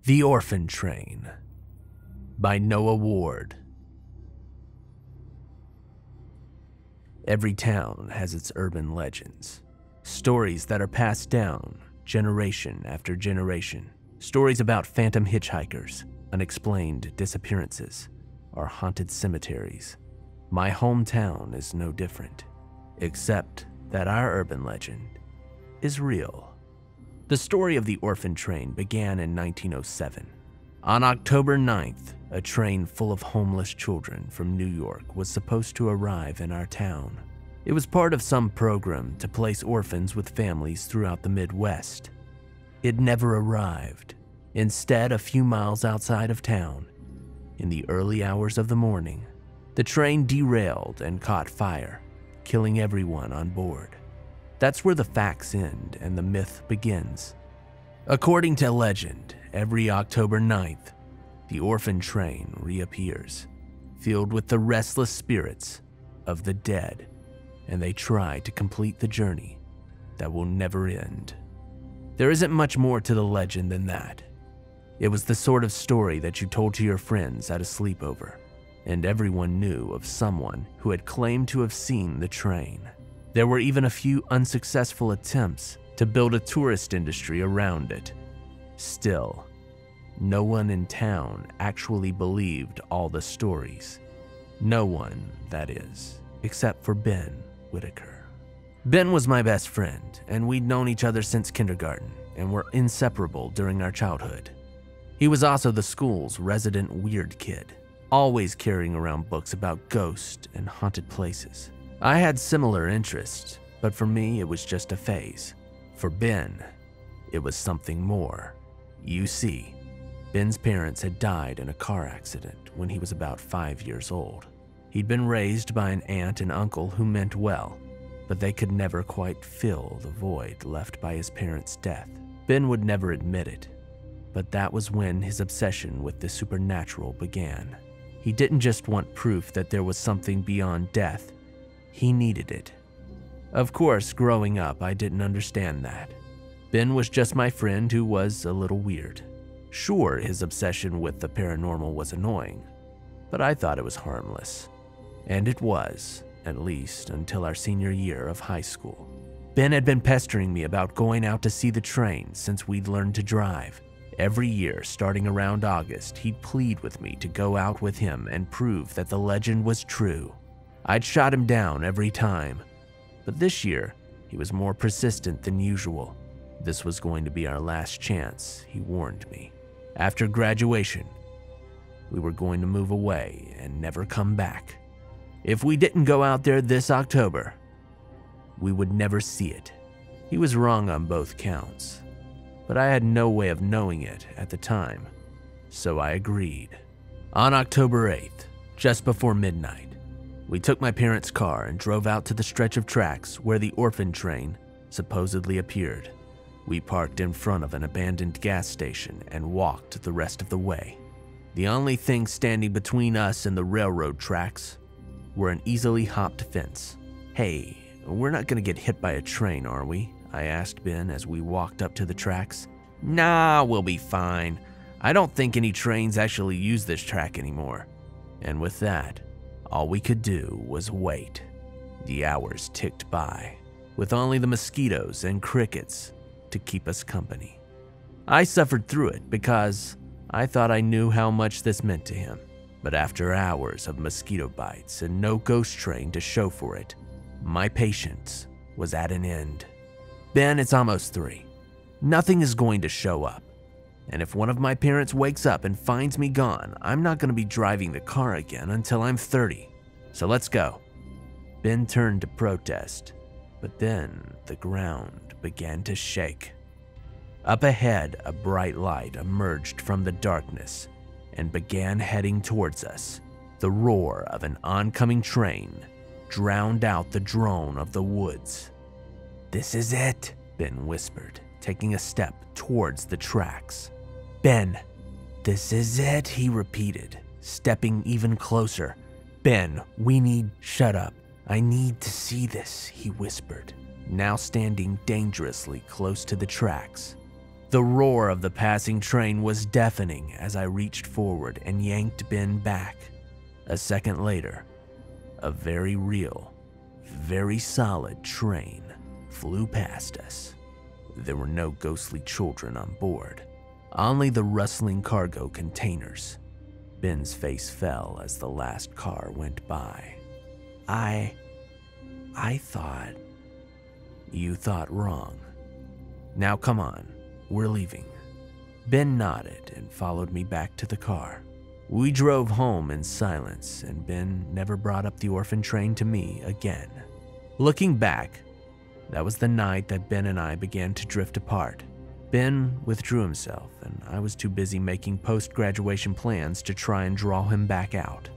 The Orphan Train by Noah Ward. Every town has its urban legends, stories that are passed down generation after generation, stories about phantom hitchhikers, unexplained disappearances, or haunted cemeteries. My hometown is no different, except that our urban legend is real. The story of the Orphan Train began in 1907. On October 9th, a train full of homeless children from New York was supposed to arrive in our town. It was part of some program to place orphans with families throughout the Midwest. It never arrived. Instead, a few miles outside of town, in the early hours of the morning, the train derailed and caught fire, killing everyone on board. That's where the facts end and the myth begins. According to legend, every October 9th, the Orphan Train reappears, filled with the restless spirits of the dead, and they try to complete the journey that will never end. There isn't much more to the legend than that. It was the sort of story that you told to your friends at a sleepover, and everyone knew of someone who had claimed to have seen the train. There were even a few unsuccessful attempts to build a tourist industry around it. Still, no one in town actually believed all the stories. No one, that is, except for Ben Whitaker. Ben was my best friend, and we'd known each other since kindergarten and were inseparable during our childhood. He was also the school's resident weird kid, always carrying around books about ghosts and haunted places. I had similar interests, but for me it was just a phase. For Ben, it was something more. You see, Ben's parents had died in a car accident when he was about 5 years old. He'd been raised by an aunt and uncle who meant well, but they could never quite fill the void left by his parents' death. Ben would never admit it, but that was when his obsession with the supernatural began. He didn't just want proof that there was something beyond death. He needed it. Of course, growing up, I didn't understand that. Ben was just my friend who was a little weird. Sure, his obsession with the paranormal was annoying, but I thought it was harmless. And it was, at least until our senior year of high school. Ben had been pestering me about going out to see the train since we'd learned to drive. Every year, starting around August, he'd plead with me to go out with him and prove that the legend was true. I'd shot him down every time, but this year, he was more persistent than usual. This was going to be our last chance, he warned me. After graduation, we were going to move away and never come back. If we didn't go out there this October, we would never see it. He was wrong on both counts, but I had no way of knowing it at the time, so I agreed. On October 8th, just before midnight, we took my parents' car and drove out to the stretch of tracks where the Orphan Train supposedly appeared. We parked in front of an abandoned gas station and walked the rest of the way. The only thing standing between us and the railroad tracks were an easily hopped fence. "Hey, we're not gonna get hit by a train, are we?" I asked Ben as we walked up to the tracks. "Nah, we'll be fine. I don't think any trains actually use this track anymore." And with that, all we could do was wait. The hours ticked by, with only the mosquitoes and crickets to keep us company. I suffered through it because I thought I knew how much this meant to him. But after hours of mosquito bites and no ghost train to show for it, my patience was at an end. "Ben, it's almost 3. Nothing is going to show up. And if one of my parents wakes up and finds me gone, I'm not going to be driving the car again until I'm 30. So let's go." Ben turned to protest, but then the ground began to shake. Up ahead, a bright light emerged from the darkness and began heading towards us. The roar of an oncoming train drowned out the drone of the woods. "This is it," Ben whispered, taking a step towards the tracks. "Ben, this is it," he repeated, stepping even closer. "Ben, we need—" "Shut up. I need to see this," he whispered, now standing dangerously close to the tracks. The roar of the passing train was deafening as I reached forward and yanked Ben back. A second later, a very real, very solid train flew past us. There were no ghostly children on board, only the rustling cargo containers. Ben's face fell as the last car went by. I thought... You thought wrong. Now come on, we're leaving. Ben nodded and followed me back to the car. We drove home in silence, and Ben never brought up the orphan train to me again. Looking back, that was the night that Ben and I began to drift apart. Ben withdrew himself, and I was too busy making post-graduation plans to try and draw him back out.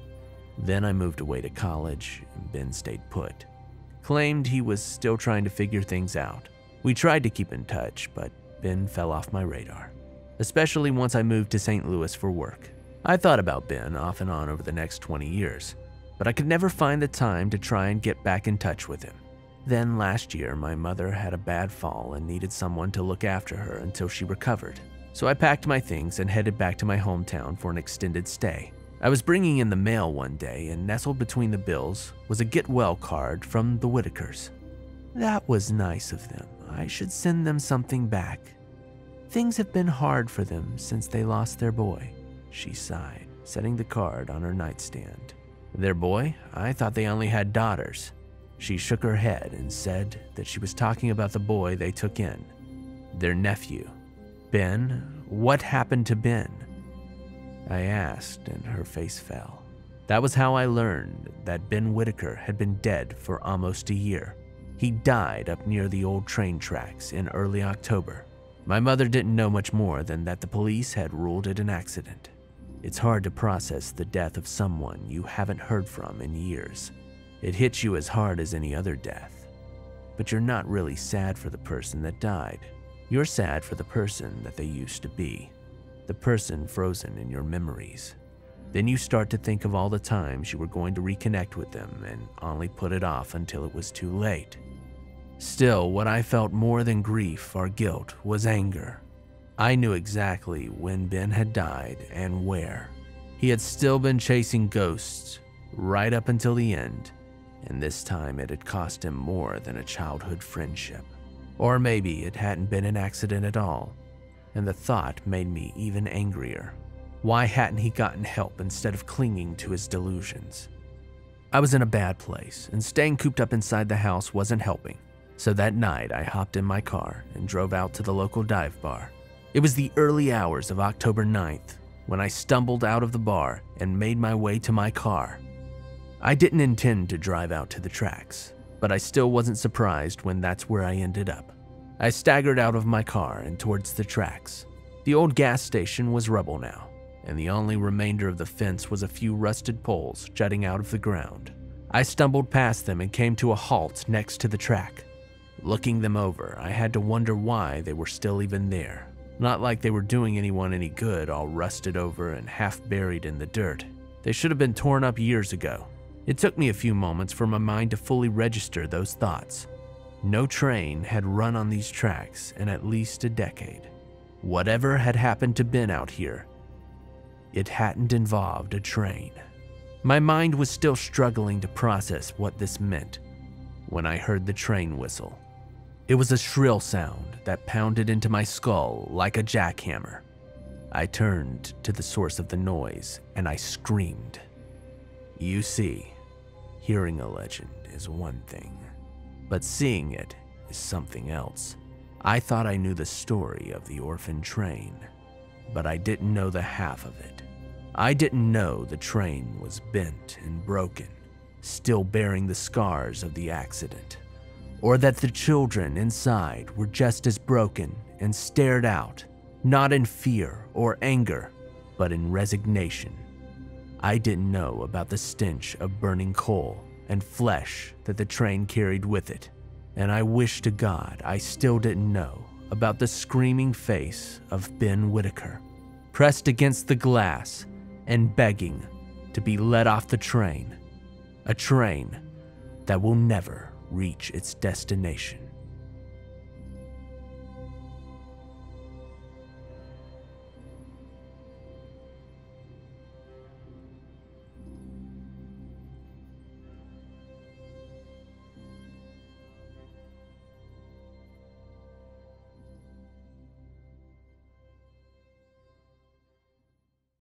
Then I moved away to college, and Ben stayed put. Claimed he was still trying to figure things out. We tried to keep in touch, but Ben fell off my radar, especially once I moved to St. Louis for work. I thought about Ben off and on over the next 20 years, but I could never find the time to try and get back in touch with him. Then last year, my mother had a bad fall and needed someone to look after her until she recovered. So I packed my things and headed back to my hometown for an extended stay. I was bringing in the mail one day, and nestled between the bills was a get well card from the Whitakers. That was nice of them. I should send them something back. Things have been hard for them since they lost their boy, she sighed, setting the card on her nightstand. Their boy? I thought they only had daughters. She shook her head and said that she was talking about the boy they took in, their nephew. Ben? What happened to Ben? I asked, and her face fell. That was how I learned that Ben Whitaker had been dead for almost a year. He died up near the old train tracks in early October. My mother didn't know much more than that the police had ruled it an accident. It's hard to process the death of someone you haven't heard from in years. It hits you as hard as any other death. But you're not really sad for the person that died. You're sad for the person that they used to be. The person frozen in your memories. Then you start to think of all the times you were going to reconnect with them and only put it off until it was too late. Still, what I felt more than grief or guilt was anger. I knew exactly when Ben had died and where. He had still been chasing ghosts right up until the end, and this time it had cost him more than a childhood friendship. Or maybe it hadn't been an accident at all, and the thought made me even angrier. Why hadn't he gotten help instead of clinging to his delusions? I was in a bad place, and staying cooped up inside the house wasn't helping. So that night, I hopped in my car and drove out to the local dive bar. It was the early hours of October 9th when I stumbled out of the bar and made my way to my car. I didn't intend to drive out to the tracks, but I still wasn't surprised when that's where I ended up. I staggered out of my car and towards the tracks. The old gas station was rubble now, and the only remainder of the fence was a few rusted poles jutting out of the ground. I stumbled past them and came to a halt next to the track. Looking them over, I had to wonder why they were still even there. Not like they were doing anyone any good, all rusted over and half buried in the dirt. They should have been torn up years ago. It took me a few moments for my mind to fully register those thoughts. No train had run on these tracks in at least a decade. Whatever had happened to Ben out here, it hadn't involved a train. My mind was still struggling to process what this meant when I heard the train whistle. It was a shrill sound that pounded into my skull like a jackhammer. I turned to the source of the noise and I screamed. You see, hearing a legend is one thing, but seeing it is something else. I thought I knew the story of the Orphan Train, but I didn't know the half of it. I didn't know the train was bent and broken, still bearing the scars of the accident, or that the children inside were just as broken and stared out, not in fear or anger, but in resignation. I didn't know about the stench of burning coal and flesh that the train carried with it, and I wish to God I still didn't know about the screaming face of Ben Whitaker, pressed against the glass and begging to be let off the train, a train that will never reach its destination.